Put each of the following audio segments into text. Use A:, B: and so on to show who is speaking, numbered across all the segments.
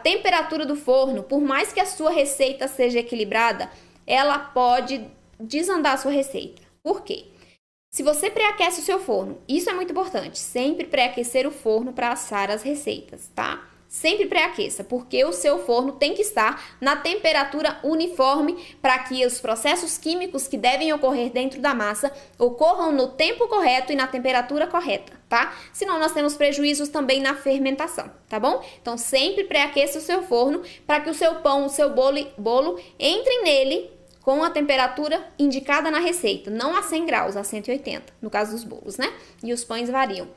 A: temperatura do forno, por mais que a sua receita seja equilibrada, ela pode desandar a sua receita. Por quê? Se você pré-aquece o seu forno, isso é muito importante, sempre pré-aquecer o forno para assar as receitas, tá? Sempre pré-aqueça, porque o seu forno tem que estar na temperatura uniforme para que os processos químicos que devem ocorrer dentro da massa ocorram no tempo correto e na temperatura correta, tá? Senão nós temos prejuízos também na fermentação, tá bom? Então sempre pré-aqueça o seu forno para que o seu pão, o seu bolo entrem nele com a temperatura indicada na receita, não a 100 graus, a 180, no caso dos bolos, né? E os pães variam.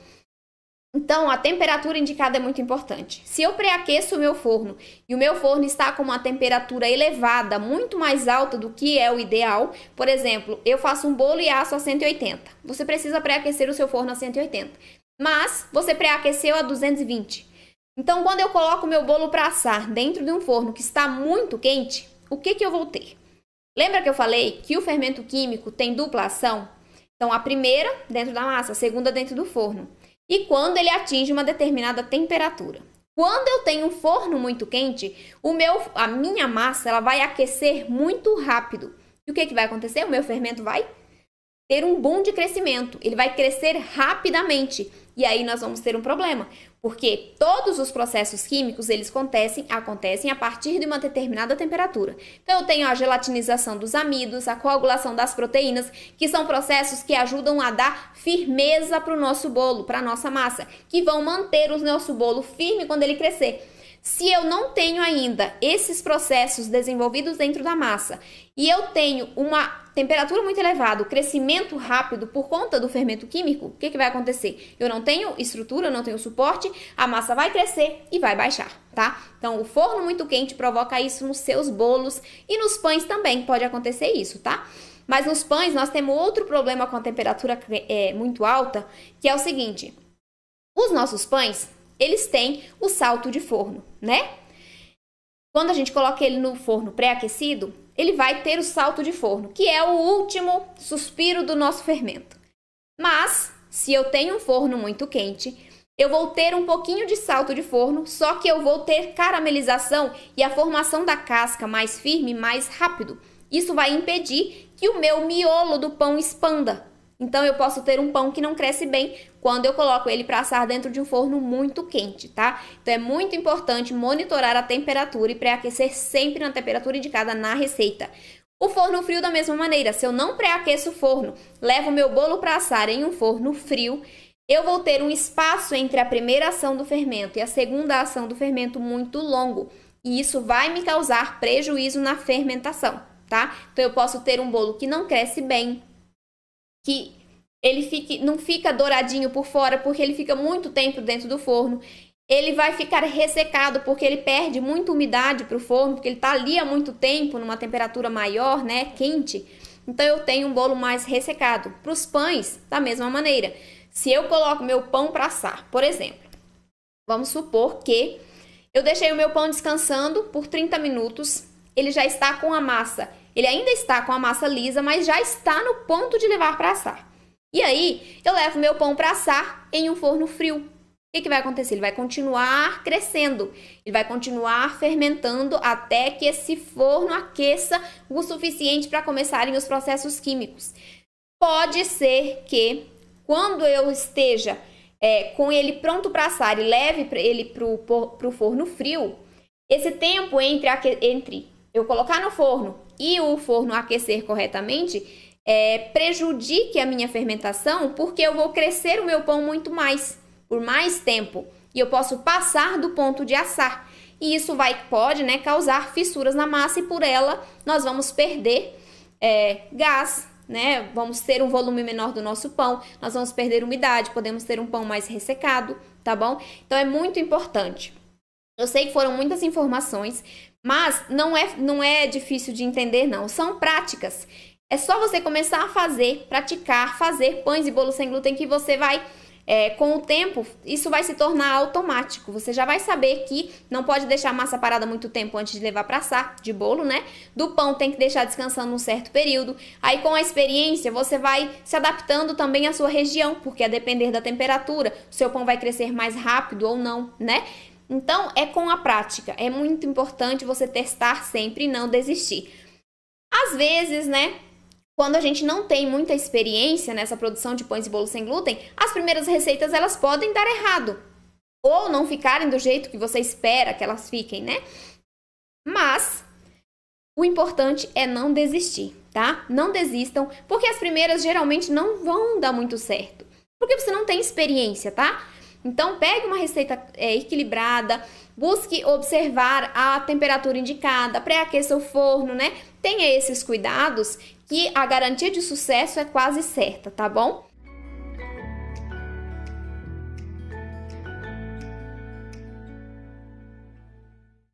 A: Então, a temperatura indicada é muito importante. Se eu pré-aqueço o meu forno e o meu forno está com uma temperatura elevada, muito mais alta do que é o ideal, por exemplo, eu faço um bolo e asso a 180. Você precisa pré-aquecer o seu forno a 180, mas você pré-aqueceu a 220. Então, quando eu coloco o meu bolo para assar dentro de um forno que está muito quente, o que eu vou ter? Lembra que eu falei que o fermento químico tem dupla ação? Então, a primeira dentro da massa, a segunda dentro do forno. E quando ele atinge uma determinada temperatura. Quando eu tenho um forno muito quente, a minha massa ela vai aquecer muito rápido. E o que vai acontecer? O meu fermento vai ter um boom de crescimento. Ele vai crescer rapidamente. E aí nós vamos ter um problema. Porque todos os processos químicos, eles acontecem a partir de uma determinada temperatura. Então, eu tenho a gelatinização dos amidos, a coagulação das proteínas, que são processos que ajudam a dar firmeza para o nosso bolo, para a nossa massa, que vão manter o nosso bolo firme quando ele crescer. Se eu não tenho ainda esses processos desenvolvidos dentro da massa e eu tenho uma temperatura muito elevada, o crescimento rápido por conta do fermento químico, o que vai acontecer? Eu não tenho estrutura, eu não tenho suporte, a massa vai crescer e vai baixar, tá? Então, o forno muito quente provoca isso nos seus bolos e nos pães também pode acontecer isso, tá? Mas nos pães nós temos outro problema com a temperatura muito alta, que é o seguinte: os nossos pães, eles têm o salto de forno, né? Quando a gente coloca ele no forno pré-aquecido, ele vai ter o salto de forno, que é o último suspiro do nosso fermento. Mas, se eu tenho um forno muito quente, eu vou ter um pouquinho de salto de forno, só que eu vou ter caramelização e a formação da casca mais firme, mais rápido. Isso vai impedir que o meu miolo do pão expanda. Então, eu posso ter um pão que não cresce bem quando eu coloco ele para assar dentro de um forno muito quente, tá? Então, é muito importante monitorar a temperatura e pré-aquecer sempre na temperatura indicada na receita. O forno frio da mesma maneira. Se eu não pré-aqueço o forno, levo o meu bolo para assar em um forno frio, eu vou ter um espaço entre a primeira ação do fermento e a segunda ação do fermento muito longo. E isso vai me causar prejuízo na fermentação, tá? Então, eu posso ter um bolo que não cresce bem, que ele não fica douradinho por fora, porque ele fica muito tempo dentro do forno. Ele vai ficar ressecado, porque ele perde muita umidade para o forno, porque ele está ali há muito tempo, numa temperatura maior, né, quente. Então, eu tenho um bolo mais ressecado. Para os pães, da mesma maneira. Se eu coloco meu pão para assar, por exemplo, vamos supor que eu deixei o meu pão descansando por 30 minutos, ele já está com a massa. Ele ainda está com a massa lisa, mas já está no ponto de levar para assar. E aí, eu levo meu pão para assar em um forno frio. O que vai acontecer? Ele vai continuar crescendo, ele vai continuar fermentando até que esse forno aqueça o suficiente para começarem os processos químicos. Pode ser que, quando eu esteja com ele pronto para assar e leve ele para o forno frio, esse tempo entre eu colocar no forno e o forno aquecer corretamente, prejudique a minha fermentação, porque eu vou crescer o meu pão muito mais, por mais tempo, e eu posso passar do ponto de assar. E isso pode causar fissuras na massa, e por ela nós vamos perder gás, né? Vamos ter um volume menor do nosso pão, nós vamos perder umidade, podemos ter um pão mais ressecado, tá bom? Então, é muito importante. Eu sei que foram muitas informações, mas não é difícil de entender, não. São práticas. É só você começar a praticar, fazer pães e bolos sem glúten, que você vai, com o tempo, isso vai se tornar automático. Você já vai saber que não pode deixar a massa parada muito tempo antes de levar para assar, de bolo, né? Do pão tem que deixar descansando um certo período. Aí, com a experiência, você vai se adaptando também à sua região, porque a depender da temperatura, o seu pão vai crescer mais rápido ou não, né? Então, é com a prática. É muito importante você testar sempre e não desistir. Às vezes, né, quando a gente não tem muita experiência nessa produção de pães e bolos sem glúten, as primeiras receitas elas podem dar errado. Ou não ficarem do jeito que você espera que elas fiquem, né? Mas o importante é não desistir, tá? Não desistam, porque as primeiras geralmente não vão dar muito certo. Porque você não tem experiência, tá? Então, pegue uma receita equilibrada, busque observar a temperatura indicada, pré-aqueça o forno, né? Tenha esses cuidados que a garantia de sucesso é quase certa, tá bom?